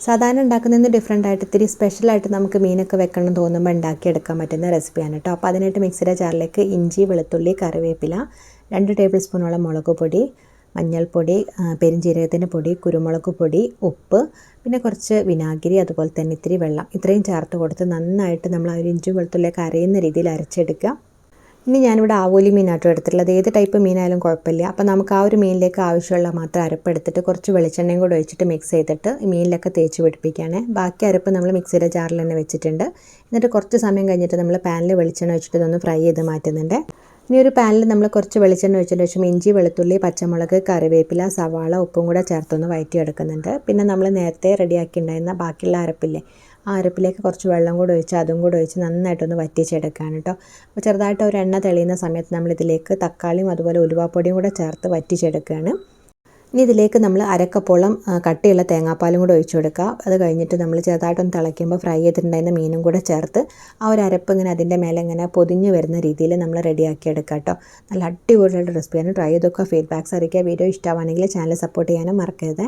സാധാരണ ഉണ്ടാക്കുന്നതിന് ഡിഫറെൻ്റ് ആയിട്ട് ഇത്തിരി സ്പെഷ്യലായിട്ട് നമുക്ക് മീനൊക്കെ വെക്കണം തോന്നുമ്പോൾ ഉണ്ടാക്കിയെടുക്കാൻ പറ്റുന്ന റെസിപ്പിയാണ് കേട്ടോ. അപ്പോൾ അതിനായിട്ട് മിക്സിയുടെ ജാറിലേക്ക് ഇഞ്ചി, വെളുത്തുള്ളി, കറിവേപ്പില, 2 ടേബിൾ സ്പൂണോളം മുളക് പൊടി, മഞ്ഞൾപ്പൊടി, പെരുംജീരകത്തിൻ്റെ പൊടി, കുരുമുളക് പൊടി, ഉപ്പ്, പിന്നെ കുറച്ച് വിനാഗിരി, അതുപോലെ തന്നെ ഇത്തിരി വെള്ളം, ഇത്രയും ചേർത്ത് കൊടുത്ത് നന്നായിട്ട് നമ്മൾ ആ ഒരു ഇഞ്ചി വെളുത്തുള്ളിയൊക്കെ അരയുന്ന രീതിയിൽ അരച്ചെടുക്കുക. ഇനി ഞാനിവിടെ ആവോലി മീനാട്ടോ എടുത്തിട്ടുള്ളത്. ഏത് ടൈപ്പ് മീനായാലും കുഴപ്പമില്ല. അപ്പോൾ നമുക്ക് ആ ഒരു മീനിലേക്ക് ആവശ്യമുള്ള മാത്രം അരപ്പെടുത്തിട്ട് കുറച്ച് വെളിച്ചെണ്ണയും കൂടെ ഒഴിച്ചിട്ട് മിക്സ് ചെയ്തിട്ട് മീനിലൊക്കെ തേച്ച് പിടിപ്പിക്കുകയാണ്. ബാക്കി അരപ്പ് നമ്മൾ മിക്സിയുടെ ജാറിൽ തന്നെ വെച്ചിട്ടുണ്ട്. എന്നിട്ട് കുറച്ച് സമയം കഴിഞ്ഞിട്ട് നമ്മൾ പാനിൽ വെളിച്ചെണ്ണ ഒഴിച്ചിട്ട് ഇതൊന്ന് ഫ്രൈ ചെയ്ത് മാറ്റുന്നുണ്ട്. ഇനി ഒരു പാനിൽ നമ്മൾ കുറച്ച് വെളിച്ചെണ്ണ ഒഴിച്ചതിന് ശേഷം ഇഞ്ചി, വെളുത്തുള്ളി, പച്ചമുളക്, കറിവേപ്പില, സവാള, ഉപ്പും കൂടെ ചേർത്തൊന്ന് വഴറ്റിയെടുക്കുന്നുണ്ട്. പിന്നെ നമ്മൾ നേരത്തെ റെഡിയാക്കി ഉണ്ടായിരുന്ന ബാക്കിയുള്ള അരപ്പില്ലേ, ആ അരപ്പിലേക്ക് കുറച്ച് വെള്ളം കൂടെ ഒഴിച്ച് അതും കൂടെ ഒഴിച്ച് നന്നായിട്ടൊന്ന് വറ്റിച്ചെടുക്കുകയാണ് കേട്ടോ. അപ്പോൾ ചെറുതായിട്ട് ഒരു എണ്ണ തെളിയുന്ന സമയത്ത് നമ്മളിതിലേക്ക് തക്കാളിയും അതുപോലെ ഉലുവാപ്പൊടിയും കൂടെ ചേർത്ത് വറ്റിച്ചെടുക്കുകയാണ്. ഇനി ഇതിലേക്ക് നമ്മൾ അരക്കപ്പോളം കട്ടിയുള്ള തേങ്ങാപ്പാലും കൂടെ ഒഴിച്ചു കൊടുക്കുക. അത് കഴിഞ്ഞിട്ട് നമ്മൾ ചെറുതായിട്ടൊന്ന് തിളയ്ക്കുമ്പോൾ ഫ്രൈ ചെയ്തിട്ടുണ്ടായിരുന്ന മീനും കൂടെ ചേർത്ത് ആ ഒരു അരപ്പ് ഇങ്ങനെ അതിൻ്റെ മേലെ ഇങ്ങനെ പൊതിഞ്ഞ് വരുന്ന രീതിയിൽ നമ്മൾ റെഡിയാക്കി എടുക്കുക കേട്ടോ. നല്ല അടിപൊളിയായിട്ട് റെസിപ്പിയാണ്. ട്രൈ ചെയ്തൊക്കെ ഫീഡ്ബാക്ക്സ് അറിയിക്കുക. വീഡിയോ ഇഷ്ടമാണെങ്കിൽ ചാനൽ സപ്പോർട്ട് ചെയ്യാനും മറക്കരുത്.